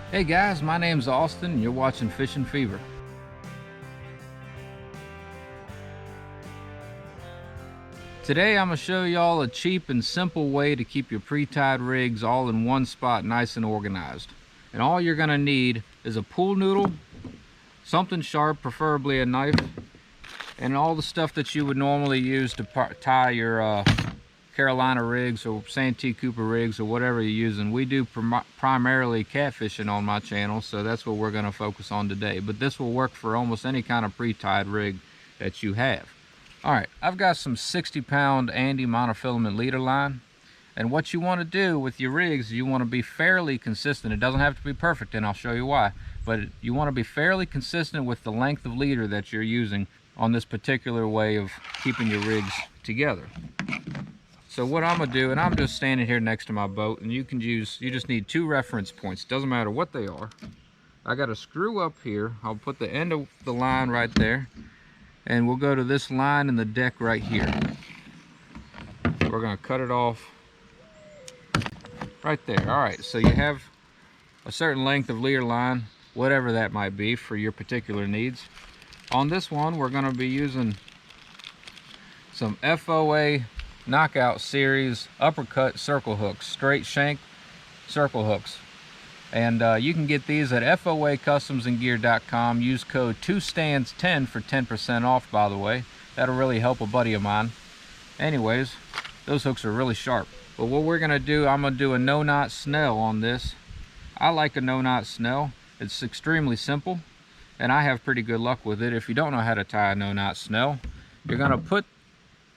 Hey guys, my name's Austin and you're watching Fishing Fever. Today I'm going to show y'all a cheap and simple way to keep your pre-tied rigs all in one spot nice and organized. And all you're going to need is a pool noodle, something sharp, preferably a knife, and all the stuff that you would normally use to tie your Carolina rigs or Santee Cooper rigs or whatever you're using. We do primarily catfishing on my channel, so that's what we're going to focus on today. But this will work for almost any kind of pre-tied rig that you have. Alright, I've got some 60-pound Andy monofilament leader line. And what you want to do with your rigs, you want to be fairly consistent. It doesn't have to be perfect, and I'll show you why. But you want to be fairly consistent with the length of leader that you're using on this particular way of keeping your rigs together. So what I'm going to do, and I'm just standing here next to my boat, and you just need 2 reference points. Doesn't matter what they are. I got a screw up here. I'll put the end of the line right there. And we'll go to this line in the deck right here. We're going to cut it off right there. All right, so you have a certain length of leader line, whatever that might be for your particular needs. On this one, we're going to be using some FOA Knockout Series uppercut circle hooks, straight shank circle hooks. And you can get these at foacustomsandgear.com. Use code 2stands10 for 10% off, by the way. That'll really help a buddy of mine. Anyways, those hooks are really sharp. But what we're going to do, I'm going to do a no-knot snell on this. I like a no-knot snell. It's extremely simple, and I have pretty good luck with it. If you don't know how to tie a no-knot snell, you're going to put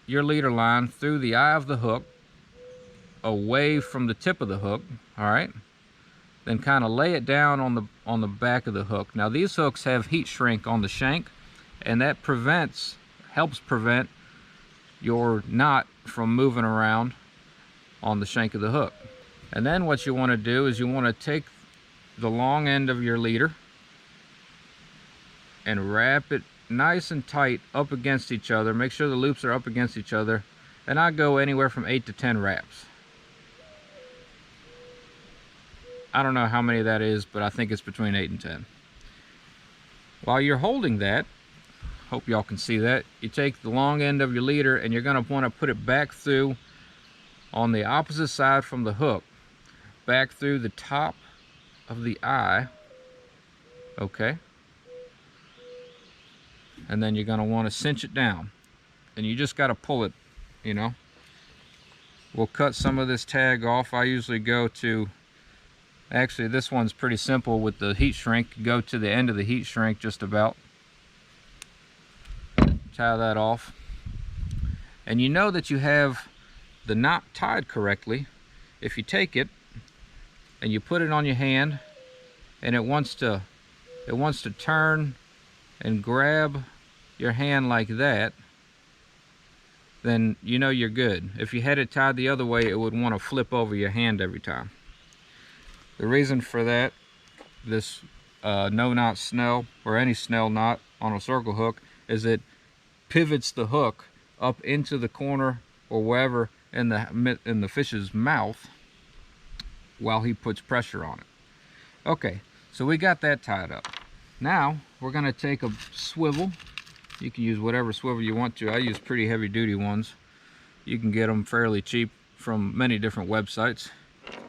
your leader line through the eye of the hook, away from the tip of the hook, all right? Then kind of lay it down on the back of the hook. Now these hooks have heat shrink on the shank, and that helps prevent your knot from moving around on the shank of the hook. And then what you want to do is you want to take the long end of your leader and wrap it nice and tight up against each other. Make sure the loops are up against each other, and I go anywhere from 8 to 10 wraps. I don't know how many that is, but I think it's between 8 and 10. While you're holding that, hope y'all can see that, you take the long end of your leader and you're going to want to put it back through on the opposite side from the hook, back through the top of the eye, okay? And then you're going to want to cinch it down, and you just got to pull it, you know. We'll cut some of this tag off. I usually go to, actually this one's pretty simple with the heat shrink. Go to the end of the heat shrink just about. Tie that off. And you know that you have the knot tied correctly if you take it and you put it on your hand and it wants to turn and grab your hand like that, then you know you're good. If you had it tied the other way, it would want to flip over your hand every time. The reason for that, this no-knot snell or any snell knot on a circle hook, is it pivots the hook up into the corner or wherever in the fish's mouth while he puts pressure on it. Okay, so we got that tied up. Now we're going to take a swivel. You can use whatever swivel you want to. I use pretty heavy duty ones. You can get them fairly cheap from many different websites.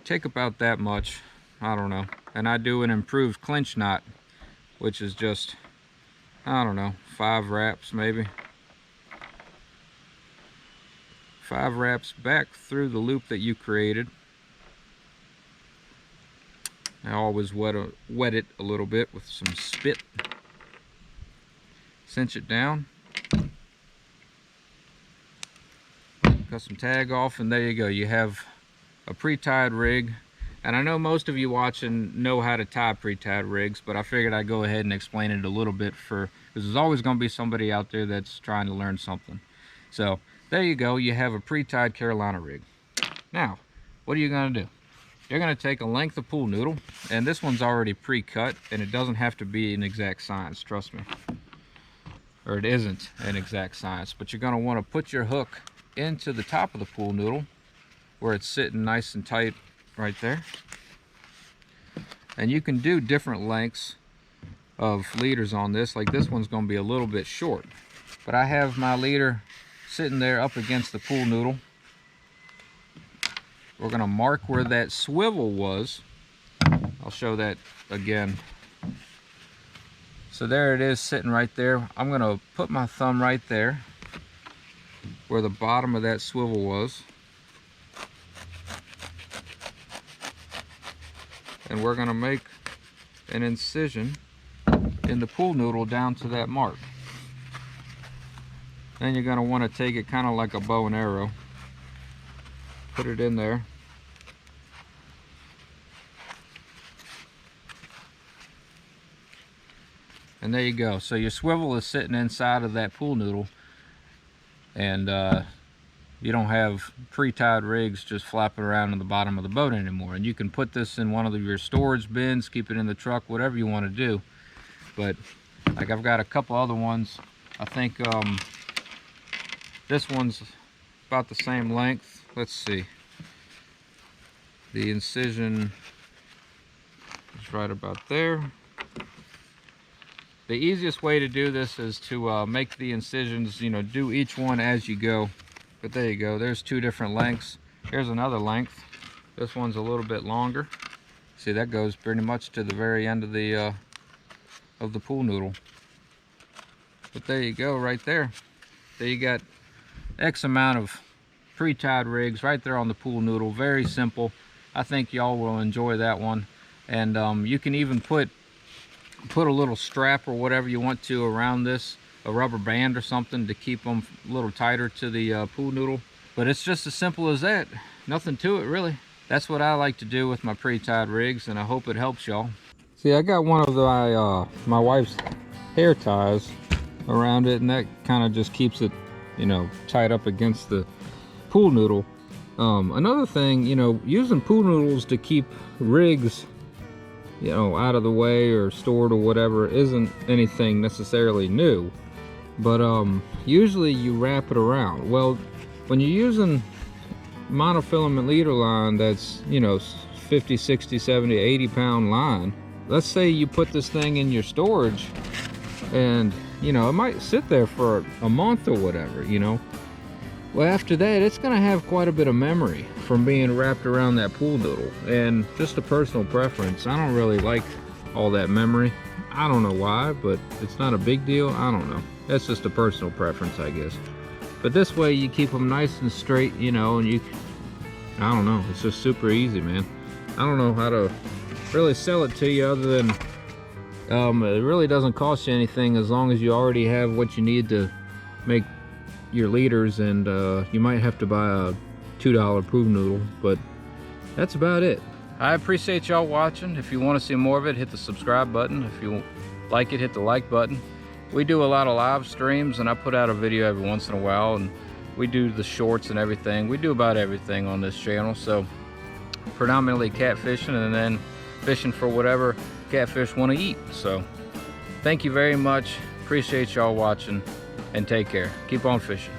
Take about that much. I don't know. And I do an improved clinch knot, which is just, I don't know, 5 wraps maybe. 5 wraps back through the loop that you created. I always wet it a little bit with some spit. Cinch it down. Cut some tag off, and there you go. You have a pre-tied rig. And I know most of you watching know how to tie pre-tied rigs, but I figured I'd go ahead and explain it a little bit because there's always going to be somebody out there that's trying to learn something. So there you go. You have a pre-tied Carolina rig. Now, what are you going to do? You're going to take a length of pool noodle, and this one's already pre-cut, and it doesn't have to be an exact science, trust me. Or it isn't an exact science, but you're going to want to put your hook into the top of the pool noodle where it's sitting nice and tight right there. And you can do different lengths of leaders on this. Like this one's going to be a little bit short, but I have my leader sitting there up against the pool noodle. We're going to mark where that swivel was. I'll show that again. So there it is, sitting right there. I'm going to put my thumb right there where the bottom of that swivel was, and we're going to make an incision in the pool noodle down to that mark. Then you're going to want to take it kind of like a bow and arrow, put it in there, and there you go. So your swivel is sitting inside of that pool noodle, and you don't have pre-tied rigs just flapping around in the bottom of the boat anymore. And you can put this in one of your storage bins, keep it in the truck, whatever you want to do. But like I've got a couple other ones. I think this one's about the same length. Let's see. The incision is right about there. The easiest way to do this is to make the incisions, you know, do each one as you go. But there you go, there's two different lengths. Here's another length. This one's a little bit longer. See, that goes pretty much to the very end of the pool noodle. But there you go, right there. There you got X amount of pre-tied rigs right there on the pool noodle. Very simple. I think y'all will enjoy that one. And you can even put a little strap or whatever you want to around this, a rubber band or something to keep them a little tighter to the pool noodle. But it's just as simple as that. Nothing to it really. That's what I like to do with my pre-tied rigs, and I hope it helps y'all. See, I got one of my wife's hair ties around it, and that kind of just keeps it, you know, tied up against the pool noodle. Another thing, you know, using pool noodles to keep rigs, you know, out of the way or stored or whatever isn't anything necessarily new. But usually you wrap it around. Well, when you're using monofilament leader line that's, you know, 50, 60, 70, 80 pound line, let's say you put this thing in your storage and, you know, it might sit there for a month or whatever, you know. Well, after that, it's going to have quite a bit of memory from being wrapped around that pool noodle. And just a personal preference, I don't really like all that memory. I don't know why, but it's not a big deal. I don't know. That's just a personal preference, I guess. But this way, you keep them nice and straight, you know, and I don't know. It's just super easy, man. I don't know how to really sell it to you other than it really doesn't cost you anything as long as you already have what you need to make your leaders, and you might have to buy a $2 pool noodle, but that's about it. I appreciate y'all watching. If you want to see more of it, hit the subscribe button. If you like it, hit the like button. We do a lot of live streams, and I put out a video every once in a while, and we do the shorts and everything. We do about everything on this channel. So predominantly catfishing, and then fishing for whatever catfish want to eat. So thank you very much. Appreciate y'all watching, and take care. Keep on fishing.